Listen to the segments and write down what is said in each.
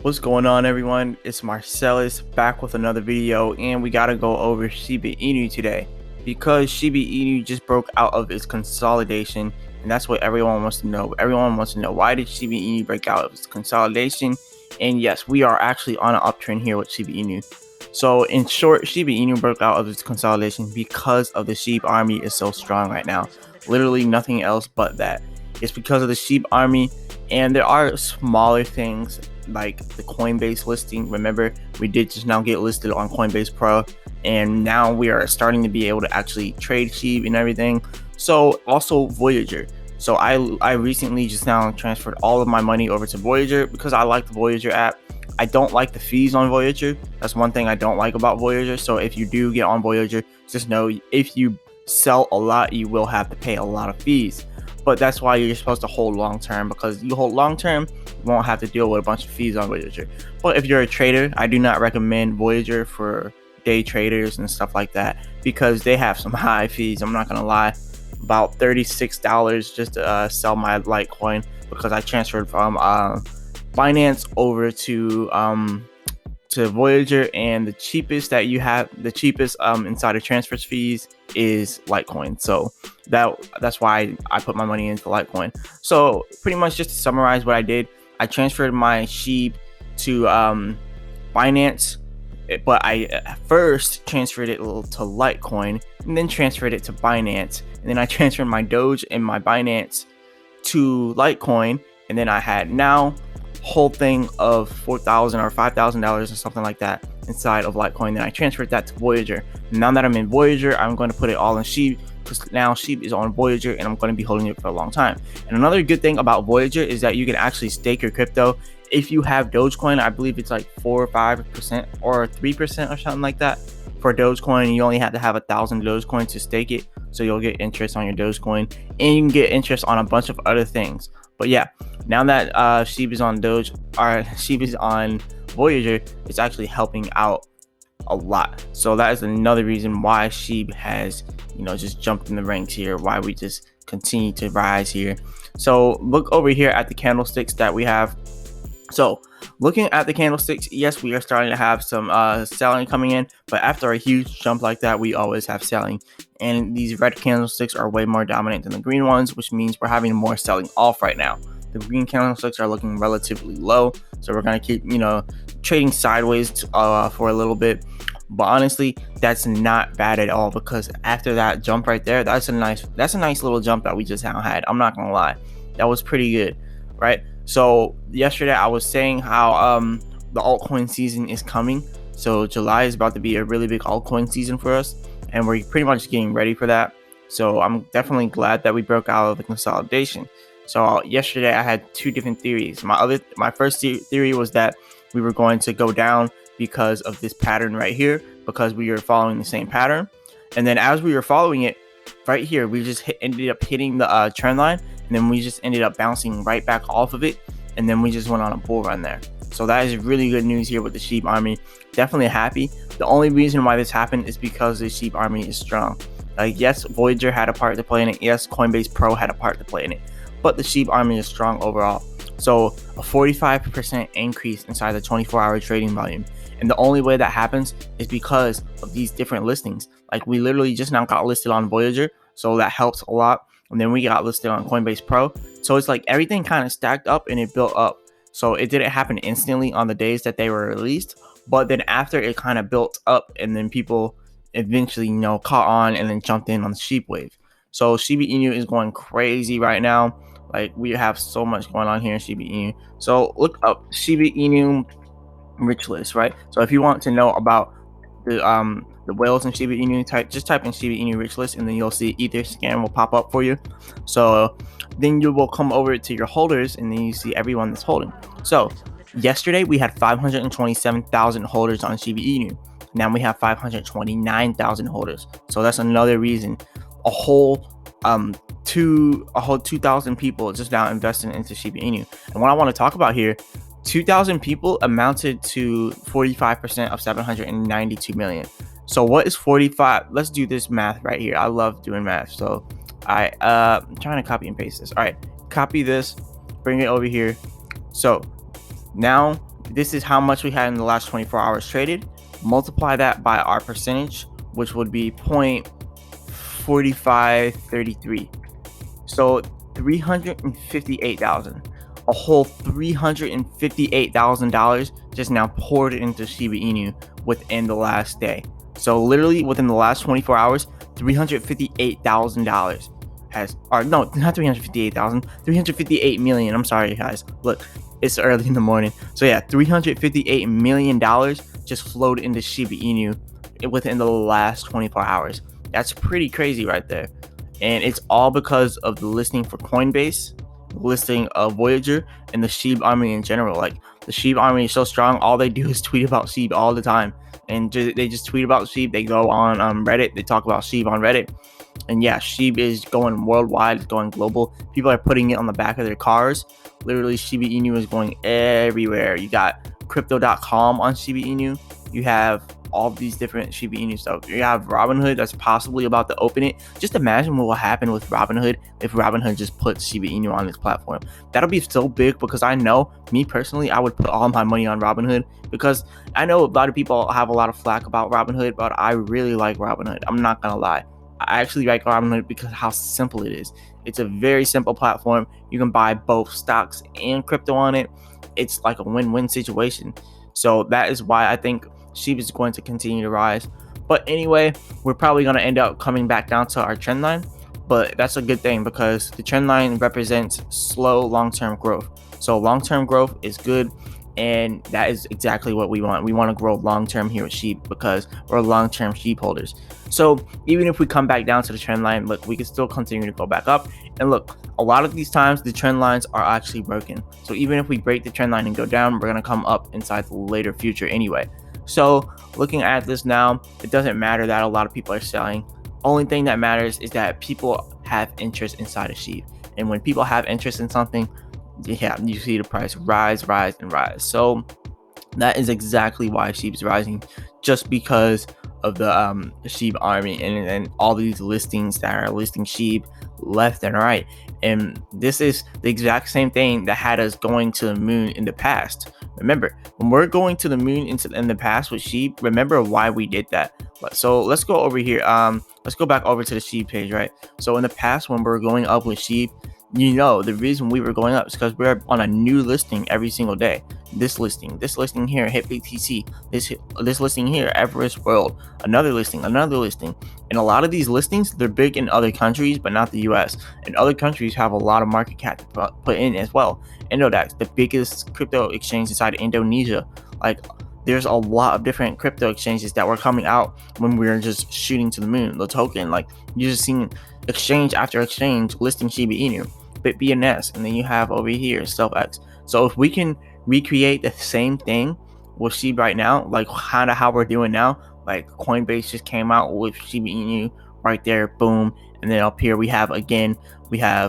What's going on, everyone? It's Marsellis back with another video, and we gotta go over Shiba Inu today because Shiba Inu just broke out of its consolidation, and that's what everyone wants to know. Everyone wants to know, why did Shiba Inu break out of its consolidation? And yes, we are actually on an uptrend here with Shiba Inu. So in short, Shiba Inu broke out of its consolidation because of the Shibarmy is so strong right now. Literally nothing else but that. It's because of the Shibarmy, and there are smaller things like the Coinbase listing. Remember, we did just now get listed on Coinbase Pro, and now we are starting to be able to actually trade SHIB and everything. So also Voyager. So I recently just now transferred all of my money over to Voyager because I like the Voyager app. I don't like the fees on Voyager. That's one thing I don't like about Voyager. So if you do get on Voyager, just know if you sell a lot, you will have to pay a lot of fees. But that's why you're supposed to hold long term, because you hold long term, you won't have to deal with a bunch of fees on Voyager. But if you're a trader, I do not recommend Voyager for day traders and stuff like that, because they have some high fees. I'm not gonna lie, about $36 just to sell my Litecoin, because I transferred from Binance over to Voyager, and the cheapest that you have, the cheapest insider transfers fees is Litecoin. So that's why I put my money into Litecoin. So pretty much, just to summarize what I did, I transferred my SHIB to Binance, but I first transferred it to Litecoin, and then transferred it to Binance, and then I transferred my Doge and my Binance to Litecoin, and then I had now whole thing of $4,000 or $5,000 or something like that inside of Litecoin. Then I transferred that to Voyager. Now that I'm in Voyager, I'm going to put it all in SHIB, because now SHIB is on Voyager and I'm going to be holding it for a long time. And another good thing about Voyager is that you can actually stake your crypto. If you have Dogecoin, I believe it's like 4 or 5% or 3% or something like that for Dogecoin. You only have to have 1,000 Dogecoin to stake it, so you'll get interest on your Dogecoin, and you can get interest on a bunch of other things. But yeah, now that SHIB is on Doge, or SHIB is on Voyager, it's actually helping out a lot. So that is another reason why SHIB has, just jumped in the ranks here, why we just continue to rise here. So look over here at the candlesticks that we have. So looking at the candlesticks, yes, we are starting to have some selling coming in, but after a huge jump like that, we always have selling. And these red candlesticks are way more dominant than the green ones, which means we're having more selling off right now. The green candlesticks are looking relatively low, so we're going to keep, trading sideways for a little bit. But honestly, that's not bad at all, because after that jump right there, that's a nice little jump that we just now had. I'm not gonna lie, that was pretty good, right? So yesterday I was saying how the altcoin season is coming. So July is about to be a really big altcoin season for us, and we're pretty much getting ready for that. So I'm definitely glad that we broke out of the consolidation. So yesterday I had two different theories. My first theory was that we were going to go down because of this pattern right here, because we were following the same pattern. And then as we were following it right here, we just ended up hitting the trend line, and then we just ended up bouncing right back off of it, and then we just went on a bull run there. So that is really good news here with the Shibarmy. Definitely happy. The only reason why this happened is because the Shibarmy is strong. Like, yes, Voyager had a part to play in it. Yes, Coinbase Pro had a part to play in it, but the Shibarmy is strong overall. So a 45% increase inside the 24-hour trading volume. And the only way that happens is because of these different listings. Like, we literally just now got listed on Voyager, so that helps a lot. And then we got listed on Coinbase Pro. So it's like everything kind of stacked up and it built up. So it didn't happen instantly on the days that they were released, but then after, it kind of built up, and then people eventually, caught on and then jumped in on the SHIB wave. So Shiba Inu is going crazy right now. Like, we have so much going on here in Shiba Inu. So look up Shiba Inu rich list, right? So if you want to know about the whales in Shiba Inu, just type in Shiba Inu rich list, and then you'll see Etherscan will pop up for you. So then you will come over to your holders, and then you see everyone that's holding. So yesterday we had 527,000 holders on Shiba Inu. Now we have 529,000 holders. So that's another reason. A whole 2,000 people just now investing into Shiba Inu. And what I want to talk about here, 2,000 people amounted to 45% of 792 million. So what is 45? Let's do this math right here. I love doing math. So I'm trying to copy and paste this. All right, copy this, bring it over here. So now this is how much we had in the last 24 hours traded. Multiply that by our percentage, which would be 0.4533. So 358,000, a whole $358,000 just now poured into Shiba Inu within the last day. So literally within the last 24 hours, $358,000 has, or no, not 358,000, 358 million. I'm sorry, guys. Look, it's early in the morning. So yeah, $358 million just flowed into Shiba Inu within the last 24 hours. That's pretty crazy right there. And it's all because of the listing for Coinbase, the listing of Voyager, and the Shibarmy in general. Like, the Shibarmy is so strong, all they do is tweet about Shib all the time. And they just tweet about Shib. They go on Reddit, they talk about Shib on Reddit. And yeah, Shib is going worldwide, it's going global. People are putting it on the back of their cars. Literally, Shiba Inu is going everywhere. You got crypto.com on Shiba Inu. You have all these different Shiba Inu stuff. You have Robinhood that's possibly about to open it. Just imagine what will happen with Robinhood if Robinhood just puts Shiba Inu on this platform. That'll be so big, because I know, me personally, I would put all my money on Robinhood, because I know a lot of people have a lot of flack about Robinhood, but I really like Robinhood. I'm not gonna lie. I actually like Robinhood because how simple it is. It's a very simple platform. You can buy both stocks and crypto on it. It's like a win-win situation. So that is why I think Shiba is going to continue to rise. But anyway, we're probably going to end up coming back down to our trend line. But that's a good thing, because the trend line represents slow long-term growth. So long-term growth is good. And that is exactly what we want. We want to grow long-term here at Sheep, because we're long-term sheep holders. So even if we come back down to the trend line, look, we can still continue to go back up. And look, a lot of these times the trend lines are actually broken. So even if we break the trend line and go down, we're going to come up inside the later future anyway. So looking at this now, it doesn't matter that a lot of people are selling. Only thing that matters is that people have interest inside of Sheep. And when people have interest in something, yeah, you see the price rise. So that is exactly why Sheep is rising, just because of the Shibarmy and all these listings that are listing Sheep left and right. And this is the exact same thing that had us going to the moon in the past. Remember, when we're going to the moon in the past with Sheep, remember why we did that. So let's go over here. Let's go back over to the Sheep page, right? So in the past, when we're going up with Sheep, you know, the reason we were going up is because we're on a new listing every single day. This listing here, hit BTC, this listing here, Everest World, another listing. And a lot of these listings, they're big in other countries, but not the US. And other countries have a lot of market cap to put in as well. Indodax, the biggest crypto exchange inside Indonesia. Like, there's a lot of different crypto exchanges that were coming out when we were just shooting to the moon. The token, like, you're just seeing exchange after exchange listing Shiba Inu, BitBNS, and then you have over here SelfX. So if we can recreate the same thing with Shiba right now, like kind of how we're doing now, like Coinbase just came out with Shiba Inu right there, boom, and then up here we have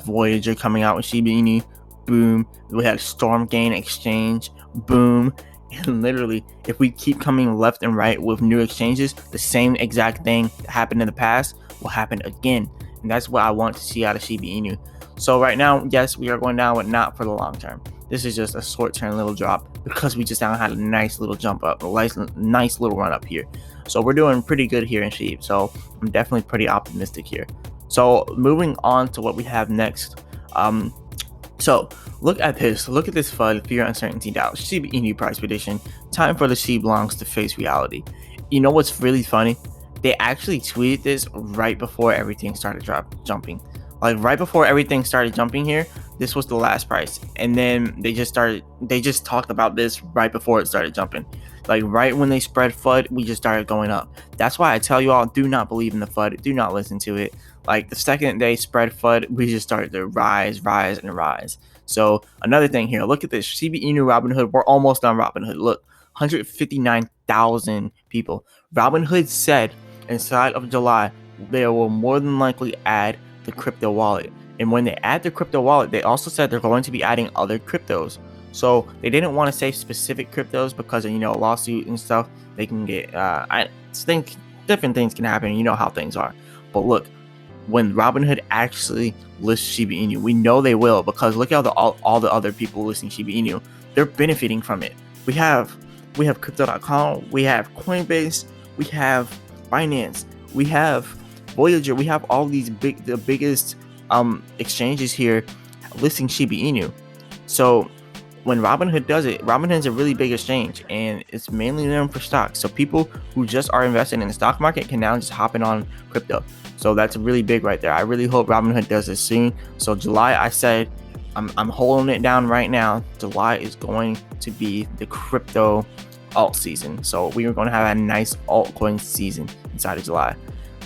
Voyager coming out with Shiba Inu, boom. We have Stormgain Exchange, boom. And literally, if we keep coming left and right with new exchanges, the same exact thing that happened in the past will happen again. And that's what I want to see out of Shiba Inu. So right now, yes, we are going down, but not for the long term. This is just a short-term little drop, because we just now had a nice little jump up, a nice little run up here. So we're doing pretty good here in Sheep. So I'm definitely pretty optimistic here. So moving on to what we have next. So look at this FUD, fear, uncertainty, doubt, Shiba Inu price prediction. Time for the Sheep longs to face reality. You know what's really funny? They actually tweeted this right before everything started jumping. Like right before everything started jumping here, this was the last price. And then they just talked about this right before it started jumping. Like right when they spread FUD, we just started going up. That's why I tell you all, do not believe in the FUD. Do not listen to it. Like the second they spread FUD, we just started to rise. So another thing here, look at this. Shiba Inu Robinhood, we're almost on Robinhood. Look, 159,000 people. Robinhood said inside of July, they will more than likely add the crypto wallet. And when they add the crypto wallet, they also said they're going to be adding other cryptos. So they didn't want to say specific cryptos because of, you know, lawsuit and stuff. They can get, I think different things can happen. You know how things are. But look, when Robinhood actually lists Shiba Inu, we know they will, because look at all the other people listing Shiba Inu. They're benefiting from it. we have crypto.com, we have Coinbase, we have Binance, we have Voyager, we have all these the biggest exchanges here listing Shiba Inu. So when Robinhood does it, Robinhood's a really big exchange, and it's mainly known for stocks. So people who just are investing in the stock market can now just hop in on crypto. So that's really big right there. I really hope Robinhood does this soon. So July, I said, I'm holding it down right now. July is going to be the crypto alt season. So we are going to have a nice altcoin season inside of July.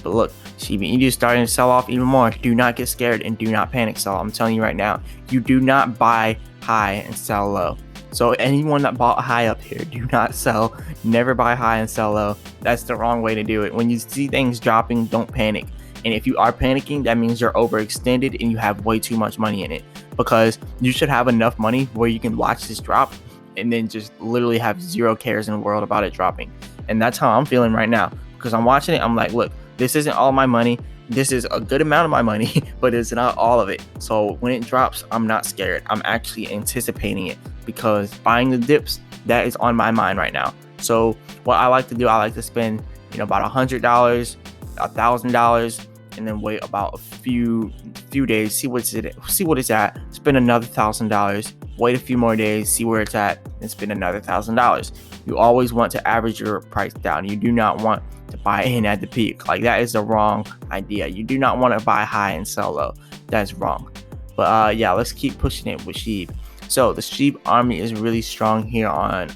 But look, Shiba Inu is starting to sell off even more. Do not get scared and do not panic sell. I'm telling you right now, you do not buy high and sell low. So anyone that bought high up here, do not sell. Never buy high and sell low. That's the wrong way to do it. When you see things dropping, don't panic. And if you are panicking, that means you're overextended and you have way too much money in it, because you should have enough money where you can watch this drop and then just literally have zero cares in the world about it dropping. And that's how I'm feeling right now, because I'm watching it. I'm like, look, this isn't all my money. This is a good amount of my money, but it's not all of it. So when it drops, I'm not scared. I'm actually anticipating it, because buying the dips, that is on my mind right now. So what I like to do, I like to spend, about $100, $1,000, and then wait about a few days, see what it's at, spend another $1,000, wait a few more days, see where it's at, and spend another $1,000. You always want to average your price down. You do not want to buy in at the peak. Like, that is the wrong idea. You do not want to buy high and sell low. That's wrong. But yeah, let's keep pushing it with Sheep. So the Sheep army is really strong here on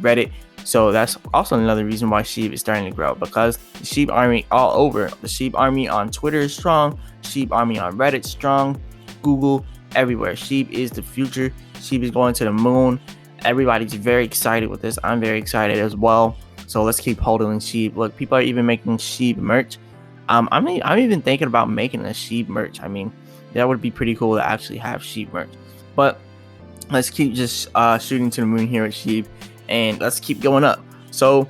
Reddit. So that's also another reason why Sheep is starting to grow, because the Sheep army all over. The Sheep army on Twitter is strong. Sheep army on Reddit strong. Google, everywhere. Sheep is the future. Sheep is going to the moon. Everybody's very excited with this. I'm very excited as well. So let's keep holding Sheep. Look, people are even making Sheep merch. I'm even thinking about making a Sheep merch. I mean, that would be pretty cool to actually have Sheep merch. But let's keep just shooting to the moon here with Sheep, and let's keep going up. So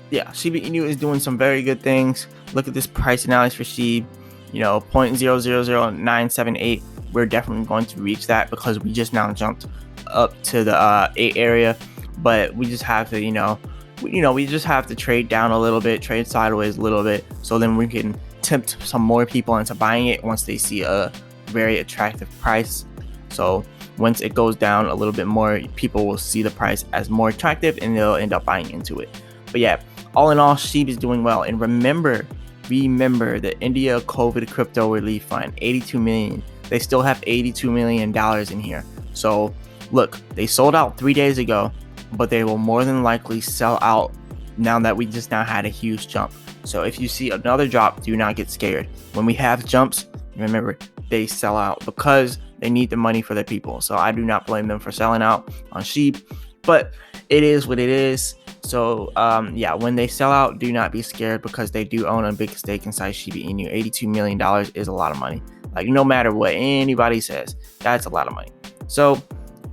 yeah, Shiba Inu is doing some very good things. Look at this price analysis for Sheep. 0.000978. We're definitely going to reach that, because we just now jumped up to the 8 area. But we just have to, we just have to trade down a little bit, trade sideways a little bit, so then we can tempt some more people into buying it once they see a very attractive price. So once it goes down a little bit more, people will see the price as more attractive and they'll end up buying into it. But yeah, all in all, Sheep is doing well. And remember the India COVID crypto relief fund, 82 million. They still have $82 million in here. So look, they sold out 3 days ago, but they will more than likely sell out now that we just now had a huge jump. So if you see another drop, do not get scared. When we have jumps, remember, they sell out because they need the money for their people. So I do not blame them for selling out on Sheep, but it is what it is. So yeah, when they sell out, do not be scared, because they do own a big stake inside Shiba Inu. $82 million is a lot of money. Like, no matter what anybody says, that's a lot of money. So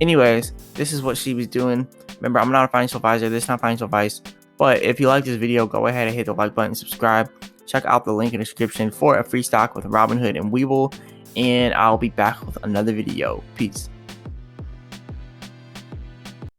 anyways, this is what Shiba's doing. Remember, I'm not a financial advisor. This is not financial advice. But if you like this video, go ahead and hit the like button, subscribe. Check out the link in the description for a free stock with Robinhood and Webull. And I'll be back with another video. Peace.